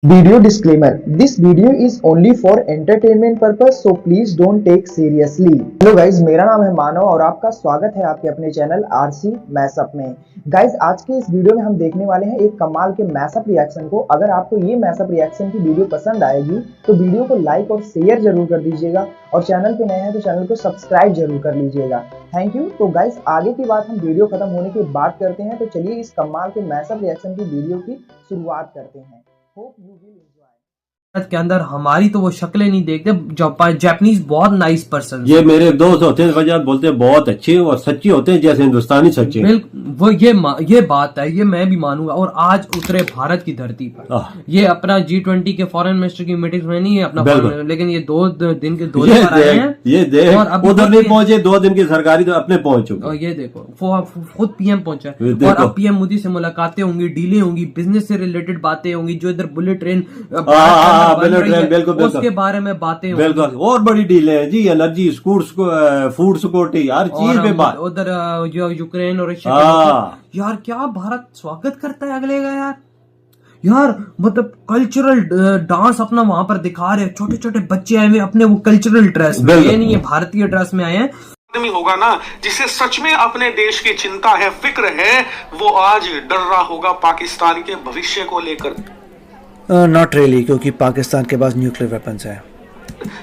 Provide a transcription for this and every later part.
Video disclaimer: This video is only for entertainment purpose, so please don't take seriously. Hello guys, मेरा नाम है मानव और आपका स्वागत है आपके अपने चैनल आरसी मैशअप में। गाइज, आज के इस वीडियो में हम देखने वाले हैं एक कमाल के मैशअप रिएक्शन को। अगर आपको ये मैशअप रिएक्शन की वीडियो पसंद आएगी तो वीडियो को लाइक और शेयर जरूर कर दीजिएगा और चैनल पे नए हैं तो चैनल को सब्सक्राइब जरूर कर लीजिएगा। Thank you. तो गाइज, आगे की बात हम वीडियो खत्म होने के बाद करते हैं, तो चलिए इस कमाल के मैशअप रिएक्शन की वीडियो की शुरुआत करते हैं। Hope you will enjoy. Bharat के अंदर हमारी तो वो शक्लें नहीं देखते। जापानीज बहुत नाइस पर्सन। ये मेरे दोस्त होते हैं वजह बोलते हैं बहुत अच्छे और सच्चे होते हैं जैसे हिंदुस्तानी सच्चे। बिल्कुल, वो ये बात है, ये मैं भी मानूंगा। और आज उतरे भारत की धरती पर, ये अपना G20 के फॉरेन मिनिस्टर की मीटिंग में नहीं है अपना, लेकिन ये 2 दिन के दौरे पर आए हैं। ये देख, उधर नहीं पहुंचे, 2 दिन की सरकारी तो अपने पहुंच चुके। और ये देखो खुद पीएम पहुंचा और अब पीएम मोदी से मुलाकातें होंगी, डीलें होंगी, बिजनेस से रिलेटेड बातें होंगी, जो इधर बुलेट ट्रेन बिल्कुल उसके बारे में बातें बिल्कुल। और बड़ी डील है जी, एनर्जी, फूड सिक्योरिटी, हर चीज पे बात। उधर यूक्रेन और यार क्या भारत स्वागत करता है अगले का यार मतलब कल्चरल डांस अपना वहां पर दिखा रहे हैं। छोटे छोटे बच्चे आए हुए अपने वो कल्चरल ड्रेस में, ये नहीं है भारतीय ड्रेस में आए हैं। होगा ना जिसे सच में अपने देश की चिंता है, फिक्र है, वो आज डर रहा होगा पाकिस्तान के भविष्य को लेकर। नॉट रियली, क्योंकि पाकिस्तान के पास न्यूक्लियर वेपन्स है।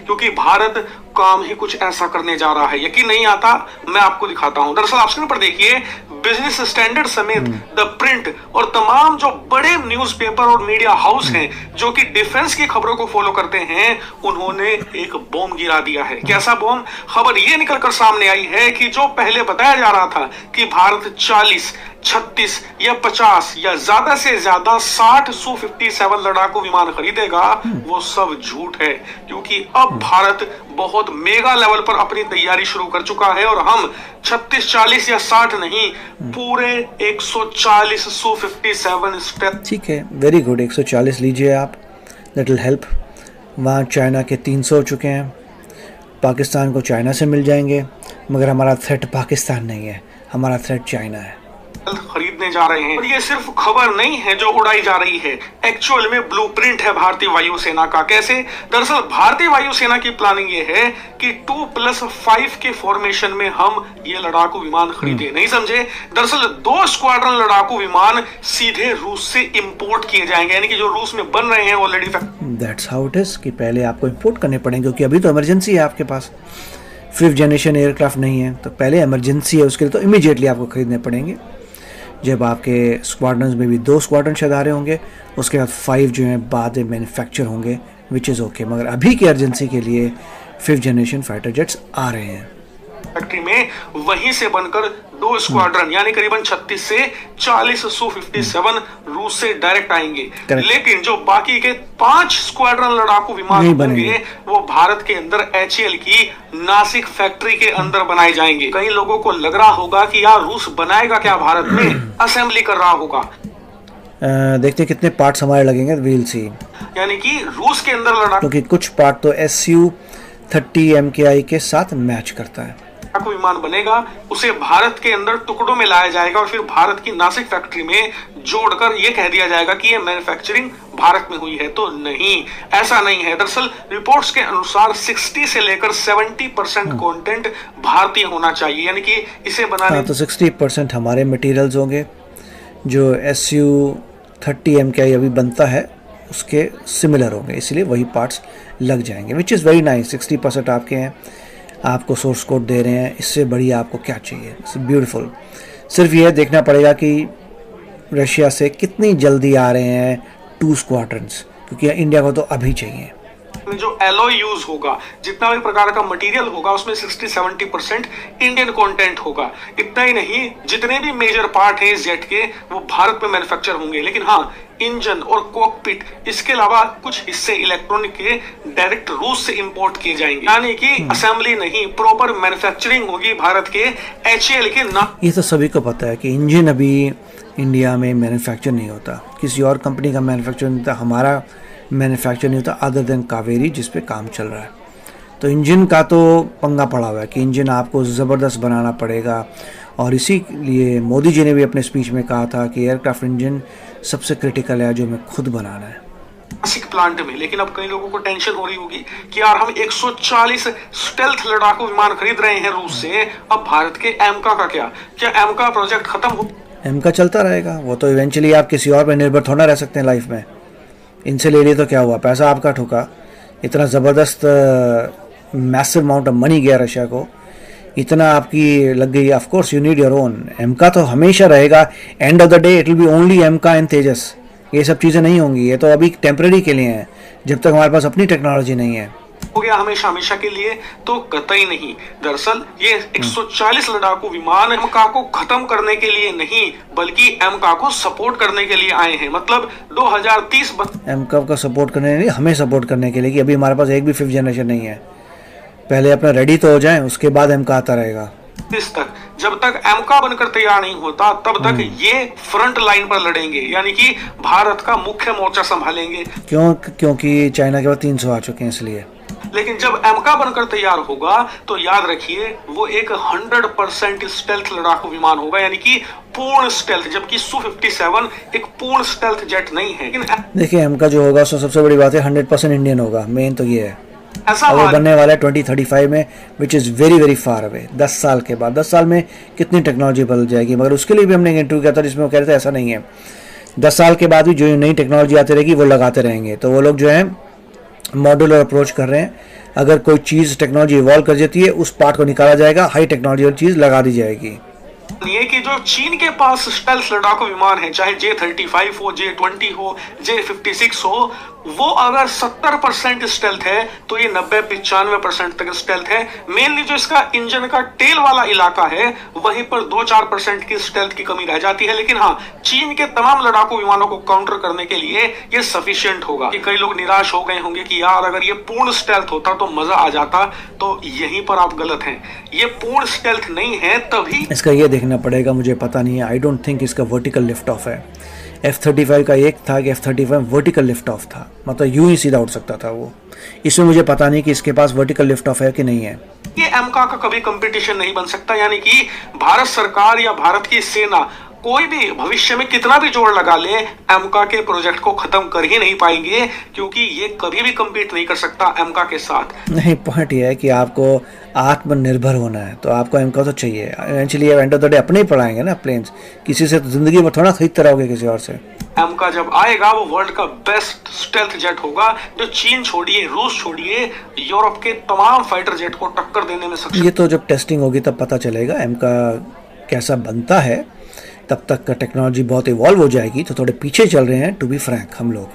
क्योंकि भारत काम ही कुछ ऐसा करने जा रहा है। यकीन नहीं आता, मैं आपको दिखाता हूं। दरअसल आप स्क्रीन पर देखिए, बिजनेस स्टैंडर्ड समेत द प्रिंट और तमाम जो बड़े न्यूज़पेपर और मीडिया हाउस हैं जो कि डिफेंस की खबरों को फॉलो करते हैं, उन्होंने एक बॉम्ब गिरा दिया है। कैसा बॉम्ब? खबर ये निकलकर सामने आई है कि जो पहले बताया जा रहा था कि भारत 40, 36 या 50 या ज्यादा से ज्यादा 60 Su-57 लड़ाकू विमान खरीदेगा, वो सब झूठ है। क्योंकि अब भारत बहुत मेगा लेवल पर अपनी तैयारी शुरू कर चुका है और हम 36, 40 या 60 नहीं, पूरे 140 Su-57 ठीक है, वेरी गुड। 140 लीजिए आप, दैट विल हेल्प। वहाँ चाइना के 300 हो चुके हैं, पाकिस्तान को चाइना से मिल जाएंगे, मगर हमारा थ्रेट पाकिस्तान नहीं है, हमारा थ्रेट चाइना है। खरीदने जा रहे हैं। और ये सिर्फ खबर नहीं है जो उड़ाई जा रही है, एक्चुअल में ब्लूप्रिंट है भारतीय वायुसेना का। कैसे? दरअसल भारतीय वायुसेना की प्लानिंग ये है कि 2+5 के फॉर्मेशन में हम ये लड़ाकू विमान खरीदे। नहीं समझे? दरअसल 2 स्क्वाड्रन लड़ाकू विमान सीधे रूस से इंपोर्ट किए जाएंगे, यानी कि जो रूस में बन रहे हैं already. That's how it is कि पहले आपको इंपोर्ट करने पड़ेंगे, क्योंकि अभी तो इमरजेंसी है आपके पास, 5th जनरेशन एयरक्राफ्ट नहीं है, तो पहले इमरजेंसी है, उसके लिए तो इमीडिएटली आपको खरीदने पड़ेंगे। जब आपके स्क्वाड्रन्स में भी 2 स्क्वाड्रन शायद आ रहे होंगे, उसके बाद 5 जो हैं बाद में मैन्युफैक्चर होंगे, विच इज़ ओके। मगर अभी की अर्जेंसी के लिए 5th जनरेशन फाइटर जेट्स आ रहे हैं फैक्ट्री में, वहीं से बनकर 2 स्क्वाड्रन यानी करीबन 36 से 40 Su-57 रूस से डायरेक्ट आएंगे। लेकिन जो बाकी के 5 स्क्वाड्रन लड़ाकू विमान होंगे, वो भारत के अंदर HAL की नासिक फैक्ट्री के अंदर बनाए जाएंगे। कई लोगों को लग रहा होगा कि यार रूस बनाएगा क्या भारत में, असेंबली कर रहा होगा। देखते कितने पार्ट्स हमारे लगेंगे, वील सी। यानी कि रूस के अंदर लड़ाकू, क्योंकि कुछ पार्ट तो Su-30 MKI के साथ मैच करता है। विमान बनेगा, उसे भारत के अंदर टुकड़ों में लाया जाएगा और फिर भारत की नासिक फैक्ट्री में जोड़कर यह कह दिया जाएगा कि यह मैन्युफैक्चरिंग भारत में हुई है। तो नहीं, ऐसा नहीं है। दरअसल रिपोर्ट्स के अनुसार 60 से लेकर 70% कंटेंट भारतीय होना चाहिए, यानी कि इसे बनाने तो 60% हमारे मटेरियल्स होंगे। जो Su-30 MKI अभी बनता है उसके सिमिलर होंगे, इसलिए वही पार्ट्स लग जाएंगे, विच इज़ वेरी नाइस। 60% आपके हैं, आपको सोर्स कोड दे रहे हैं, इससे बढ़िया आपको क्या चाहिए? It's beautiful. सिर्फ यह देखना पड़ेगा कि रशिया से कितनी जल्दी आ रहे हैं 2 स्क्वाड्रन्स, क्योंकि इंडिया को तो अभी चाहिए। जो एलॉय यूज होगा, जितना भी प्रकार का मटेरियल होगा, उसमें 60-70% इंडियन कंटेंट होगा। इतना ही नहीं, जितने भी मेजर पार्ट हैं इस जेट के, वो भारत में मैन्युफैक्चर होंगे। लेकिन हाँ, इंजन और कॉकपिट, इसके अलावा कुछ हिस्से इलेक्ट्रॉनिक के डायरेक्ट रूस से इंपोर्ट किए जाएंगे। यानी कि असेंबली नहीं, प्रॉपर मैन्युफैक्चरिंग होगी भारत के HAL के ना। ये तो सभी को पता है कि इंजन अभी इंडिया में मैन्युफैक्चर नहीं होता, किसी और कंपनी का मैन्युफैक्चर नहीं होता, हमारा मैन्युफैक्चर नहीं होता अदर देन कावेरी, जिस पे काम चल रहा है। तो इंजन का तो पंगा पड़ा हुआ है कि इंजन आपको ज़बरदस्त बनाना पड़ेगा, और इसीलिए मोदी जी ने भी अपने स्पीच में कहा था कि एयरक्राफ्ट इंजन सबसे क्रिटिकल है जो हमें खुद बनाना है। नासिक प्लांट में। लेकिन अब कई लोगों को टेंशन हो रही होगी कि यार हम 140 स्टेल्थ लड़ाकू विमान खरीद रहे हैं रूस से, अब भारत के एमका का क्या एमका प्रोजेक्ट खत्म हो? एमका चलता रहेगा, वो तो इवेंचुअली आप किसी और पर निर्भर थोड़ा रह सकते हैं लाइफ में। इनसे ले लिए तो क्या हुआ, पैसा आपका ठुका, इतना ज़बरदस्त मैसिव अमाउंट ऑफ मनी गया रशिया को, इतना आपकी लग गई। Of course you need your own. एमका तो हमेशा रहेगा, end of the day it will be only एमका एंड तेजस। ये सब चीज़ें नहीं होंगी, ये तो अभी टेम्परेरी के लिए हैं, जब तक हमारे पास अपनी टेक्नोलॉजी नहीं है। हो गया हमेशा हमेशा के लिए, तो कतई नहीं। दरअसल ये 140 लड़ाकू विमान एमका को खत्म करने के लिए नहीं, बल्कि एमका को सपोर्ट करने के लिए आए हैं। मतलब 2030 एमका का सपोर्ट करने नहीं, हमें सपोर्ट करने के लिए, कि अभी हमारे पास एक भी 5th जनरेशन नहीं है। पहले अपना रेडी तो हो जाए, उसके बाद एमका आता रहेगा। तक जब तक एमका बनकर तैयार नहीं होता, तब तक ये फ्रंट लाइन पर लड़ेंगे, यानी कि भारत का मुख्य मोर्चा संभालेंगे। क्योंकि चाइना के बाद 300 आ चुके हैं इसलिए। लेकिन जब एमका बनकर तैयार होगा तो याद रखिए वो एक 100% स्टेल्थ लड़ाकू विमान होगा, यानी कि पूर्ण स्टेल्थ, जबकि Su-57 एक पूर्ण स्टेल्थ जेट नहीं है। लेकिन देखिए एमका जो होगा उसमें सबसे बड़ी बात है 100% इंडियन होगा, मेन तो ये है। ऐसा वो बनने वाला है 2035 में, which is very very far away. 10 साल के बाद, 10 साल में कितनी टेक्नोलॉजी बदल जाएगी। मगर उसके लिए भी हमने एक इंटरव्यू किया था जिसमें वो कह रहे थे ऐसा नहीं है, 10 साल के बाद भी जो नई टेक्नोलॉजी आती रहेगी वो लगाते रहेंगे। तो वो लोग जो है मॉड्यूलर अप्रोच कर रहे हैं, अगर कोई चीज़ टेक्नोलॉजी इवॉल्व कर जाती है उस पार्ट को निकाला जाएगा, हाई टेक्नोलॉजी वाली चीज़ लगा दी जाएगी। ये कि जो चीन के पास स्टेल्थ लड़ाकू विमान है, चाहे J-35 हो, J-20 हो, J-56 हो, वो अगर 70% स्टेल्थ है तो ये 90-95% तक स्टेल्थ है। मेनली जो इसका इंजन का टेल वाला इलाका है वहीं पर 2-4% की स्टेल्थ की कमी रह जाती है। लेकिन हाँ, चीन के तमाम लड़ाकू विमानों को काउंटर करने के लिए ये सफिशिएंट होगा। कि कई लोग निराश हो गए होंगे कि यार अगर ये पूर्ण स्टेल्थ होता तो मजा आ जाता, तो यहीं पर आप गलत हैं। ये पूर्ण स्टेल्थ नहीं है, तभी इसका ये देखना पड़ेगा, मुझे पता नहीं है, आई डोंट थिंक इसका वर्टिकल लिफ्ट ऑफ है। F-35 का एक था कि F-35 वर्टिकल लिफ्ट ऑफ था, मतलब यूं ही सीधा उड़ सकता था वो। इसमें मुझे पता नहीं कि इसके पास वर्टिकल लिफ्ट ऑफ है कि नहीं है। ये एमका का कभी कंपटीशन नहीं बन सकता, यानी कि भारत सरकार या भारत की सेना कोई भी भविष्य में कितना भी जोर लगा ले, एमका के प्रोजेक्ट को खत्म कर ही नहीं पाएंगे, क्योंकि ये कभी भी कम्पीट नहीं कर सकता एमका के साथ। नहीं, पॉइंट ये है कि आपको आत्मनिर्भर होना है, तो आपको एमका तो चाहिए। Eventually and of the day अपने ही पढ़ाएंगे ना प्लेन्स, किसी से तो जिंदगी में थोड़ा खरीदते रहोगे किसी और से। एमका जब आएगा वो वर्ल्ड का बेस्ट स्टेल्थ जेट होगा, जो चीन छोड़िए, रूस छोड़िए, यूरोप के तमाम फाइटर जेट को टक्कर देने में सक्षम। ये तो जब टेस्टिंग होगी तब पता चलेगा एमका कैसा बनता है। तब तक का टेक्नोलॉजी बहुत इवॉल्व हो जाएगी, तो थोड़े पीछे चल रहे हैं टू बी फ्रैंक हम लोग।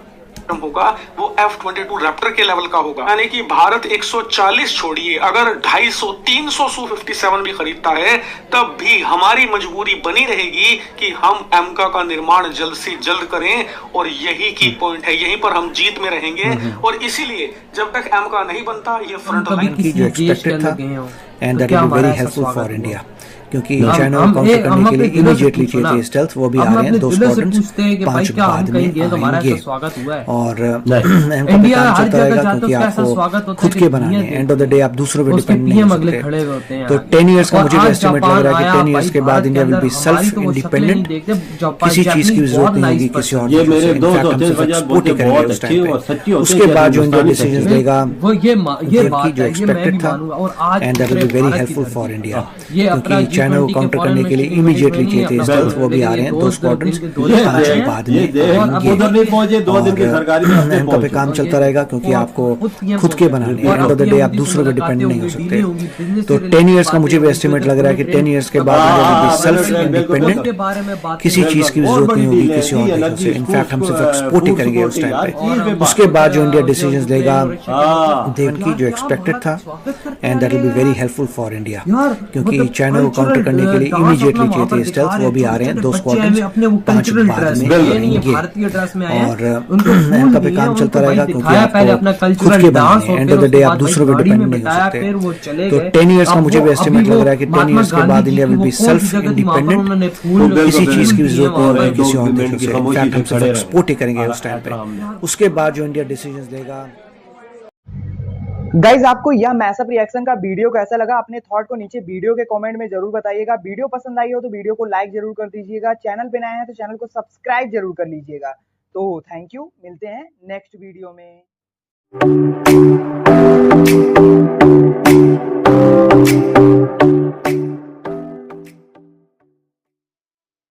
होगा वो F-22 रैप्टर के लेवल का होगा, यानी कि भारत 140 छोड़िए, अगर 250-300 Su-57 भी खरीदता है तब भी हमारी मजबूरी बनी रहेगी कि हम एमका का निर्माण जल्द से जल्द करें, और यही की पॉइंट है, यहीं पर हम जीत में रहेंगे। और इसीलिए जब तक एमका नहीं बनता, ये फ्रंट लाइन की जो एक्सपेक्टेड था, and that will be very helpful for India, क्योंकि चाइना को काउंटर करने के लिए इमीडिएटली चाहिए स्टेल्थ। वो भी आ रहे हैं 2 स्क्वाड्रन्स, 5 बाद में आएंगे। और एमका पे काम चलता रहेगा, क्योंकि आपको खुद के बनाने हैं। एंड ऑफ द डे आप दूसरों पे डिपेंड नहीं हो सकते। तो 10 इयर्स का मुझे एस्टिमेट लग रहा है कि 10 इयर्स के बाद India will be self independent, किसी चीज की जरूरत नहीं होगी किसी और ये मेरे दोस्त सपोर्ट करेंगे उस टाइम पे। उसके बाद जो इंडिया डिसीजन लेगा की जो एक्सपेक्टेड था, and that will be very helpful for India, क्योंकि चाइना को काउंटर करने के लिए इमीडिएटली चाहिए स्टेल्थ। वो भी आ रहे हैं 2 स्क्वाड्रन्स, 5 बाद में उधर नहीं पहुंचे, 2 दिन की सरकारी एमका पे काम चलता रहेगा, क्योंकि आपको खुद के बनाने हैं। एंड ऑफ द डे आप दूसरों पे डिपेंड नहीं हो सकते। तो 10 इयर्स का मुझे भी एस्टिमेट लग रहा है कि 10 इयर्स के बाद India will be self independent, किसी चीज की जरूरत नहीं होगी किसी और देश से। इनफैक्ट हम सिर्फ एक्सपोर्ट ही करेंगे उस टाइम पे। उसके बाद जो इंडिया डिसीजंस लेगा देव की जो एक्सपेक्टेड था, and that will be very helpful for India, क्योंकि चाइना को काउंटर करने के लिए इमीडिएटली चाहिए स्टेल्थ। वो भी आ रहे हैं 2 स्क्वाड्रन्स, 5 बाद में आएंगे। और एमका पे काम चलता रहेगा, क्योंकि आपको खुद के बनाने हैं। एंड ऑफ द डे आप दूसरों पे डिपेंड नहीं हो सकते। तो 10 इयर्स का मुझे भी एस्टिमेट लग रहा है कि 10 इयर्स के बाद India will be self independent, किसी चीज की जरूरत नहीं होगी किसी और देश से। इनफैक्ट हम सिर्फ एक्सपोर्ट ही करेंगे उस टाइम पे। उसके बाद जो इंडिया डिसीजंस लेगा। गाइज, आपको यह मैसअप रिएक्शन का वीडियो कैसा लगा? अपने थॉट को नीचे वीडियो के कमेंट में जरूर बताइएगा। वीडियो पसंद आई हो तो वीडियो को लाइक जरूर कर दीजिएगा। चैनल पे नए हैं तो चैनल को सब्सक्राइब जरूर कर लीजिएगा। तो थैंक यू, मिलते हैं नेक्स्ट वीडियो में।